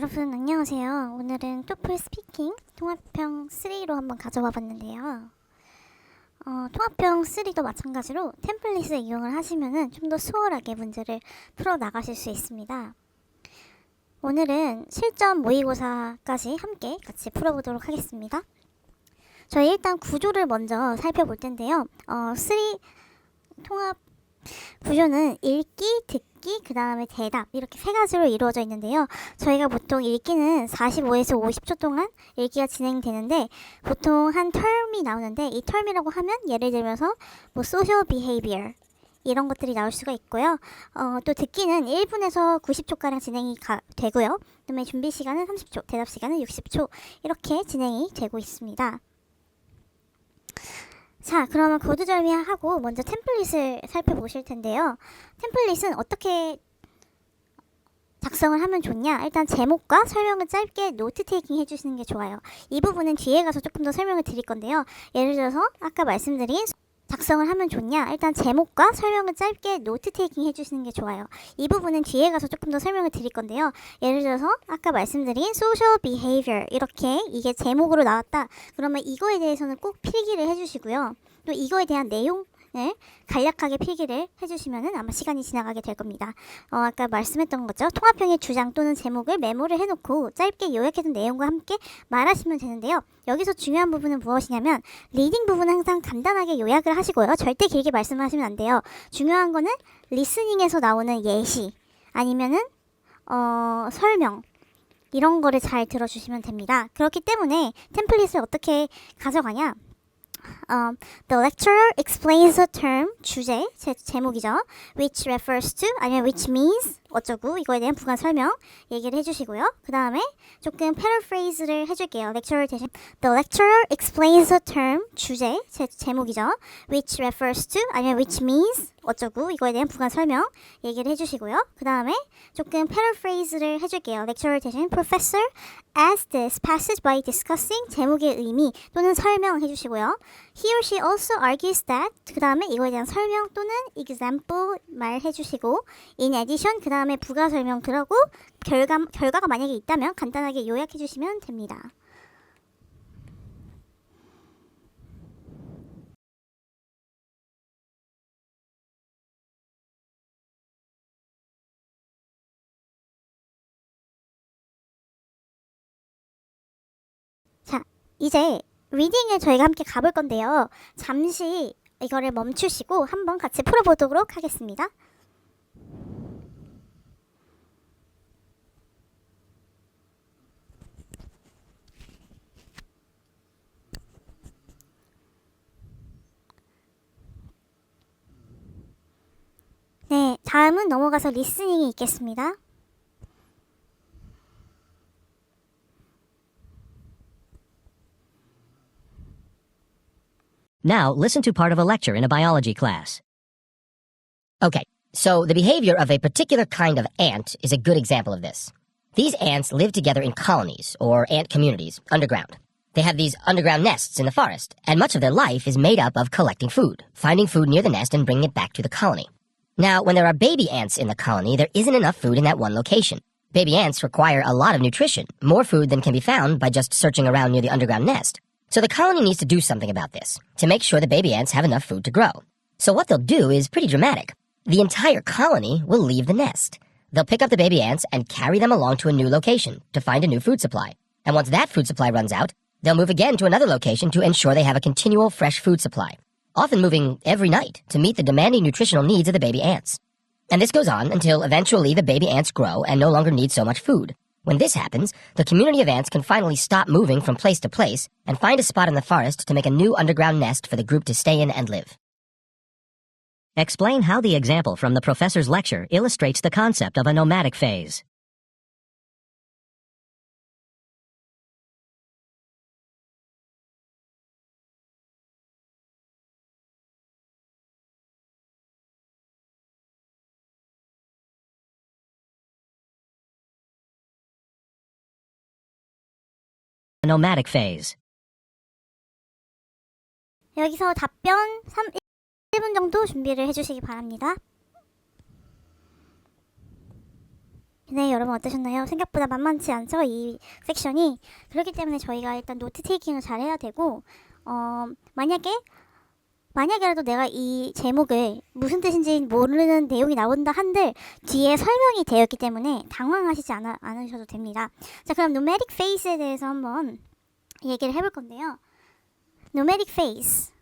여러분 안녕하세요. 오늘은 토플 스피킹 통합형 3로 한번 가져와 봤는데요. 통합형 3도 마찬가지로 템플릿을 이용을 하시면은 좀 더 수월하게 문제를 풀어 나가실 수 있습니다. 오늘은 실전 모의고사까지 함께 같이 풀어보도록 하겠습니다. 저희 일단 구조를 먼저 살펴볼 텐데요. 3 통합 구조는 읽기, 듣기, 그 다음에 대답 이렇게 세 가지로 이루어져 있는데요. 저희가 보통 읽기는 45에서 50초 동안 읽기가 진행되는데 보통 한 텀이 나오는데 이 텀이라고 하면 예를 들면서 뭐 social behavior 이런 것들이 나올 수가 있고요. 또 듣기는 1분에서 90초가량 진행이 되고요. 그다음에 준비 시간은 30초, 대답 시간은 60초 이렇게 진행이 되고 있습니다. 자, 그러면 거두절미하고 먼저 템플릿을 살펴보실 텐데요. 템플릿은 어떻게 작성을 하면 좋냐? 일단 제목과 설명을 짧게 노트 테이킹 해주시는 게 좋아요. 이 부분은 뒤에 가서 조금 더 설명을 드릴 건데요. 예를 들어서 아까 말씀드린 작성을 하면 좋냐? 일단 제목과 설명을 짧게 노트 테이킹 해주시는 게 좋아요. 이 부분은 뒤에 가서 조금 더 설명을 드릴 건데요. 예를 들어서 아까 말씀드린 social behavior 이렇게 이게 제목으로 나왔다. 그러면 이거에 대해서는 꼭 필기를 해주시고요. 또 이거에 대한 내용을 간략하게 필기를 해주시면은 아마 시간이 지나가게 될 겁니다. 아까 말씀했던 거죠. 통합형의 주장 또는 제목을 메모를 해놓고 짧게 요약해둔 내용과 함께 말하시면 되는데요. 여기서 중요한 부분은 무엇이냐면 리딩 부분은 항상 간단하게 요약을 하시고요. 절대 길게 말씀하시면 안 돼요. 중요한 거는 리스닝에서 나오는 예시 아니면은 설명 이런 거를 잘 들어주시면 됩니다. 그렇기 때문에 템플릿을 어떻게 가져가냐? The lecturer explains the term 주제 제목이죠. which refers to 아니면 which means 어쩌고 이거에 대한 부가 설명 얘기를 해주시고요. 그 다음에 조금 paraphrase를 해줄게요. lecturer 대신 The lecturer explains the term 주제 제목이죠. which refers to 아니면 which means 어쩌고 이거에 대한 부가 설명 얘기를 해주시고요. 그 다음에 조금 paraphrase를 해줄게요. lecturer 대신 Professor as this passage by discussing 제목의 의미 또는 설명 해주시고요. He or she also argues that 그 다음에 이거에 대한 설명 또는 example 말해주시고 in addition 그 다음에 부가 설명 들어고 결과가 만약에 있다면 간단하게 요약해주시면 됩니다. 자, 이제 리딩을 저희가 함께 가볼 건데요. 잠시 이거를 멈추시고 한번 같이 풀어보도록 하겠습니다. 네, 다음은 넘어가서 리스닝이 있겠습니다. Now, listen to part of a lecture in a biology class. Okay, so the behavior of a particular kind of ant is a good example of this. These ants live together in colonies, or ant communities, underground. They have these underground nests in the forest, and much of their life is made up of collecting food, finding food near the nest and bringing it back to the colony. Now, when there are baby ants in the colony, there isn't enough food in that one location. Baby ants require a lot of nutrition, more food than can be found by just searching around near the underground nest. So the colony needs to do something about this, to make sure the baby ants have enough food to grow. So what they'll do is pretty dramatic. The entire colony will leave the nest. They'll pick up the baby ants and carry them along to a new location to find a new food supply. And once that food supply runs out, they'll move again to another location to ensure they have a continual fresh food supply, often moving every night to meet the demanding nutritional needs of the baby ants. And this goes on until eventually the baby ants grow and no longer need so much food. When this happens, the community of ants can finally stop moving from place to place and find a spot in the forest to make a new underground nest for the group to stay in and live. Explain how the example from the professor's lecture illustrates the concept of a nomadic phase. A nomadic phase. 여기서 답변 1분 정도 준비를 해주시기 바랍니다. 네, 여러분 어떠셨나요? 생각보다 만만치 않죠? 이 섹션이. 그렇기 때문에 저희가 일단 노트 테이킹을 잘 해야 되고, 만약에라도 내가 이 제목을 무슨 뜻인지 모르는 내용이 나온다 한들 뒤에 설명이 되어 있기 때문에 당황하시지 않으셔도 됩니다. 자, 그럼 노매딕 페이스에 대해서 한번 얘기를 해볼 건데요. 노매딕 페이스.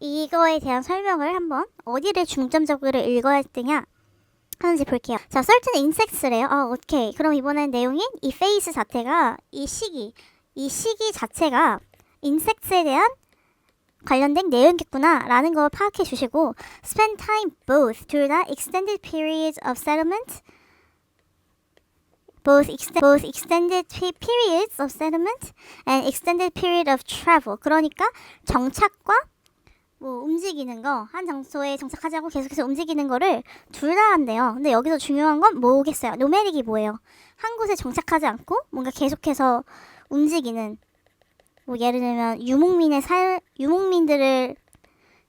이거에 대한 설명을 한번 어디를 중점적으로 읽어야 되냐 하는지 볼게요. 자, certain insects래요. 오케이. 그럼 이번엔 내용인 이 face 자체가 이 시기 자체가 insects에 대한 관련된 내용이겠구나 라는 걸 파악해 주시고 spend time both 둘 다 extended periods of settlement both extended periods of settlement and extended period of travel. 그러니까 정착과 뭐 움직이는 거, 한 장소에 정착하지 않고 계속해서 움직이는 거를 둘 다 한대요. 근데 여기서 중요한 건 뭐겠어요? 노매딕이 뭐예요? 한 곳에 정착하지 않고 뭔가 계속해서 움직이는, 뭐 예를 들면 유목민들을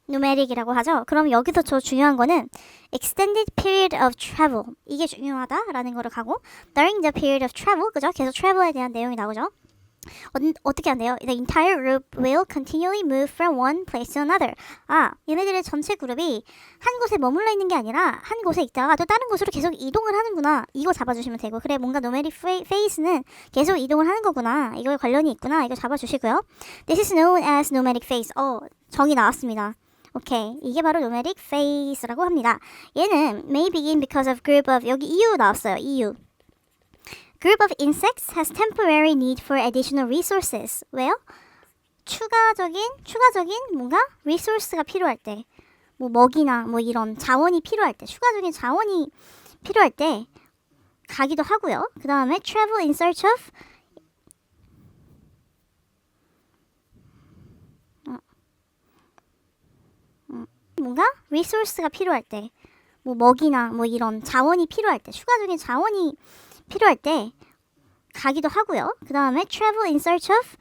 노매딕이라고 하죠. 그럼 여기서 저 중요한 거는 extended period of travel, 이게 중요하다라는 거를 가고 during the period of travel, 그죠? 계속 travel에 대한 내용이 나오죠. 어떻게 한대요? The entire group will continually move from one place to another. 얘네들의 전체 그룹이 한 곳에 머물러 있는 게 아니라 한 곳에 있다가 또 다른 곳으로 계속 이동을 하는구나. 이거 잡아주시면 되고, 그래, 뭔가 노매딕 페이스는 계속 이동을 하는 거구나. 이거에 관련이 있구나. 이거 잡아주시고요. This is known as nomadic phase. 정의 나왔습니다. 오케이, 이게 바로 nomadic phase라고 합니다. 얘는 may begin because of group of, 여기 이유 나왔어요. 이유. Group of insects has temporary need for additional resources. 왜요? 추가적인 뭔가 resource가 필요할 때, 뭐 먹이나 뭐 이런 자원이 필요할 때, 추가적인 자원이 필요할 때 가기도 하고요. 그 다음에 travel in search of 뭔가 resource가 필요할 때, 뭐 먹이나 뭐 이런 자원이 필요할 때, 추가적인 자원이 필요할 때 가기도 하고요. 그 다음에 travel in search of,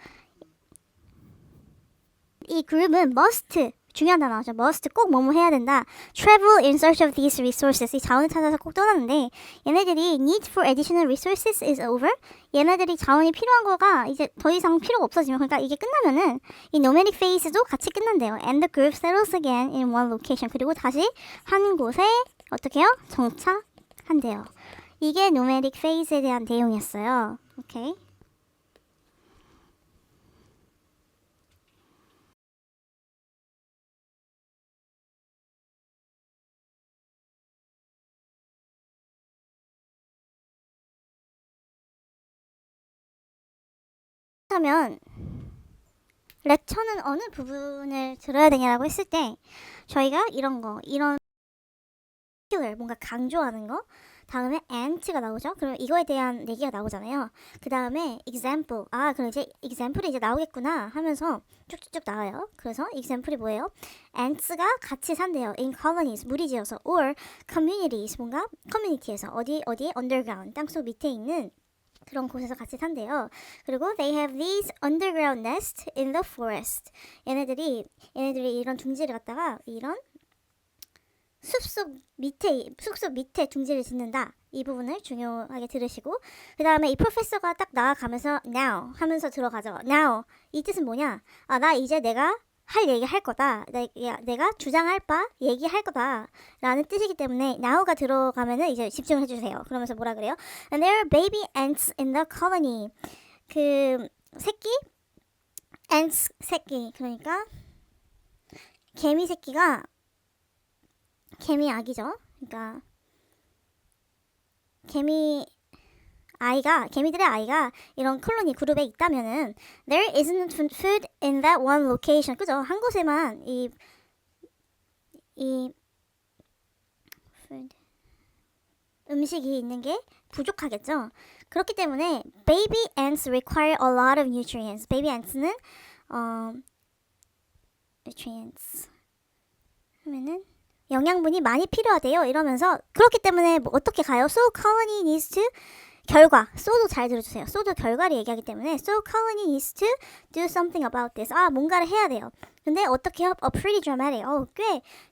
이 그룹은 must, 중요한 단어죠. must, 꼭 뭐뭐 해야 된다. travel in search of these resources, 이 자원을 찾아서 꼭 떠나는데 얘네들이 need for additional resources is over, 얘네들이 자원이 필요한 거가 이제 더 이상 필요가 없어지면, 그러니까 이게 끝나면은 이 nomadic phase도 같이 끝난대요. and the group settles again in one location, 그리고 다시 한 곳에 어떻게 해요? 정착한대요. 이게 노매딕 페이스에 대한 내용이었어요. 오케이. 그렇다면 렉처는 어느 부분을 들어야 되냐라고 했을 때 저희가 이런 뭔가 강조하는 거, 다음에 and가 나오죠. 그럼 이거에 대한 얘기가 나오잖아요. 그 다음에 example, 그럼 이제 example이 이제 나오겠구나 하면서 쭉쭉쭉 나와요. 그래서 example이 뭐예요? ants가 같이 산대요. in colonies, 무리지어서, or communities, 뭔가 커뮤니티에서, 어디에 underground, 땅속 밑에 있는 그런 곳에서 같이 산대요. 그리고 they have these underground nests in the forest. 얘네들이 이런 둥지를 갖다가 이런 숲속 밑에 둥지를 짓는다. 이 부분을 중요하게 들으시고, 그 다음에 이 프로페서가 딱 나아가면서 now 하면서 들어가죠. now, 이 뜻은 뭐냐? 나 이제 내가 할 얘기 할 거다. 내가 주장할 바 얘기할 거다 라는 뜻이기 때문에 now가 들어가면은 이제 집중을 해주세요. 그러면서 뭐라 그래요? And there are baby ants in the colony. 그 ants 새끼, 그러니까 개미 아기죠. 그러니까 개미들의 아이가 이런 콜로니 그룹에 있다면은 there isn't food in that one location. 그죠? 한 곳에만 이 food 음식이 있는 게 부족하겠죠. 그렇기 때문에 baby ants require a lot of nutrients. baby ants는 nutrients 하면은 영양분이 많이 필요하대요. 이러면서 그렇기 때문에 뭐 어떻게 가요? So colony needs to 결과. so도 잘 들어주세요. so도 결과를 얘기하기 때문에 so colony needs to do something about this. 뭔가를 해야 돼요. 근데 어떻게 해요? pretty dramatic.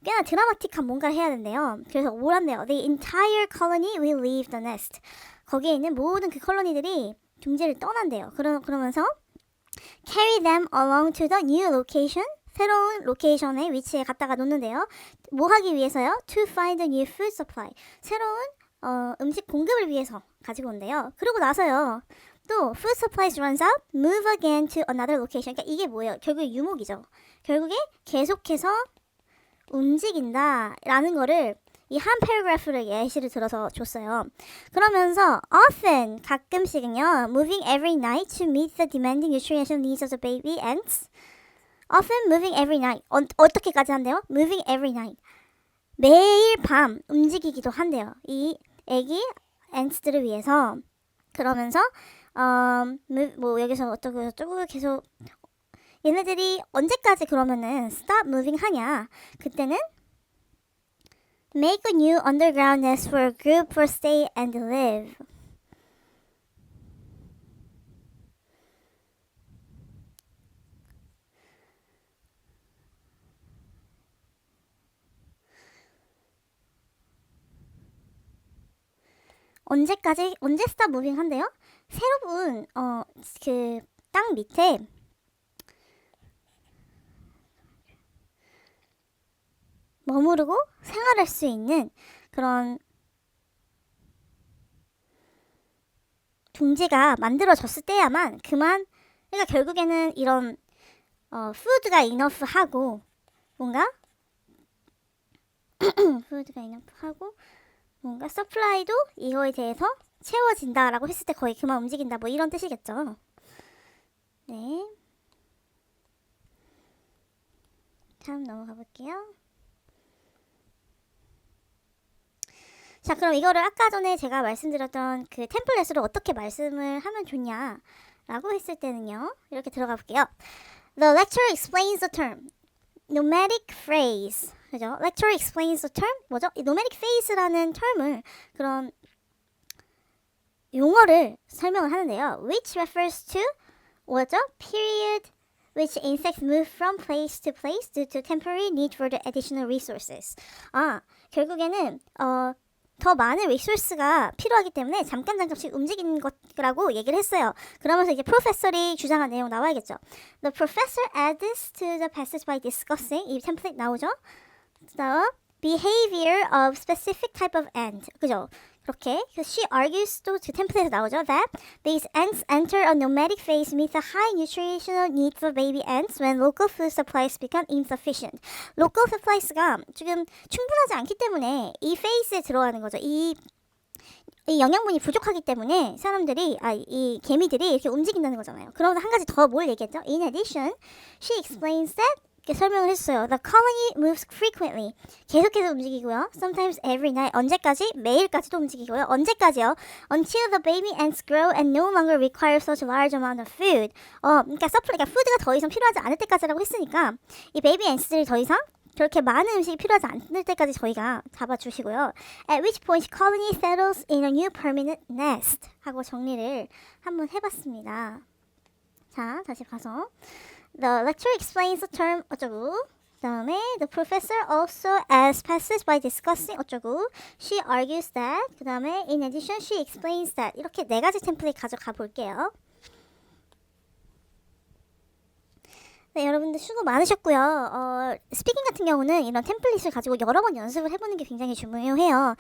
꽤나 드라마틱한 뭔가를 해야 된대요. 그래서 뭘 한대요? The entire colony will leave the nest. 거기에 있는 모든 그 콜로니들이 둥지를 떠난대요. 그러면서 carry them along to the new location. 새로운 로케이션의 위치에 갖다가 놓는데요. 뭐 하기 위해서요? To find a new food supply. 새로운 음식 공급을 위해서 가지고 온대요. 그러고 나서요. 또 food supplies runs out, move again to another location. 그러니까 이게 뭐예요? 결국에 유목이죠. 결국에 계속해서 움직인다라는 거를 이 한 패러그래프를 예시를 들어서 줬어요. 그러면서 often 가끔씩은요. moving every night to meet the demanding nutritional needs of the baby ants. often moving every night. 어떻게까지 한대요? moving every night. 매일 밤 움직이기도 한대요. 이 애기 ants들을 위해서. 그러면서 뭐 여기서 어쩌고 저쩌고 계속 얘네들이 언제까지 그러면은 stop moving 하냐? 그때는 make a new underground nest for a group for stay and live. 언제 stop moving 한대요? 새로운 그 땅 밑에 머무르고 생활할 수 있는 그런 둥지가 만들어졌을 때야만 그러니까 결국에는 이런 food가 enough 하고 뭔가 food가 enough 하고 뭔가 서플라이도 이거에 대해서 채워진다라고 했을 때 거의 그만 움직인다 뭐 이런 뜻이겠죠. 네. 다음 넘어가 볼게요. 자, 그럼 이거를 아까 전에 제가 말씀드렸던 그 템플릿으로 어떻게 말씀을 하면 좋냐라고 했을 때는요. 이렇게 들어가 볼게요. The lecturer explains the term. nomadic phrase. 그죠? lecturer explains the term. 뭐죠? 이 nomadic phase라는 term을 그런 용어를 설명을 하는데요. which refers to 뭐죠? period which insects move from place to place due to temporary need for the additional resources. 결국에는 더 많은 리소스가 필요하기 때문에 잠깐씩 움직이는 것이라고 얘기를 했어요. 그러면서 이제 프로페서리 주장한 내용 나와야겠죠. The professor adds this to the passage by discussing 이 템플릿 나오죠. The behavior of specific type of ant. 그죠? 그렇게 she argues 또 그 템플릿에 나오죠. That these ants enter a nomadic phase with a high nutritional need for baby ants when local food supplies become insufficient. local supplies가 지금 충분하지 않기 때문에 이 페이스에 들어가는 거죠. 이 영양분이 부족하기 때문에 이 개미들이 이렇게 움직인다는 거잖아요. 그러면서 한 가지 더 뭘 얘기했죠? In addition, she explains that 이렇게 설명을 했어요. The colony moves frequently. 계속해서 움직이고요. Sometimes every night. 언제까지? 매일까지도 움직이고요. 언제까지요? Until the baby ants grow and no longer require such large amount of food. 그러니까 푸드가 더 이상 필요하지 않을 때까지라고 했으니까 이 베이비 앤스들이 더 이상 그렇게 많은 음식이 필요하지 않을 때까지 저희가 잡아주시고요. At which point colony settles in a new permanent nest. 하고 정리를 한번 해봤습니다. 자, 다시 가서 The lecturer explains the term 어쩌고 그 다음에 the professor also as passes by discussing 어쩌고 she argues that 그 다음에 in addition she explains that 이렇게 네 가지 템플릿 가져가 볼게요. 네, 여러분들 수고 많으셨고요. 스피킹 같은 경우는 이런 템플릿을 가지고 여러 번 연습을 해보는 게 굉장히 중요해요.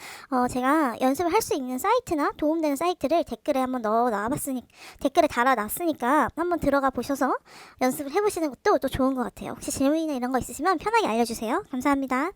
제가 연습을 할 수 있는 사이트나 도움되는 사이트를 댓글에 한번 댓글에 달아놨으니까 한번 들어가 보셔서 연습을 해보시는 것도 또 좋은 것 같아요. 혹시 질문이나 이런 거 있으시면 편하게 알려주세요. 감사합니다.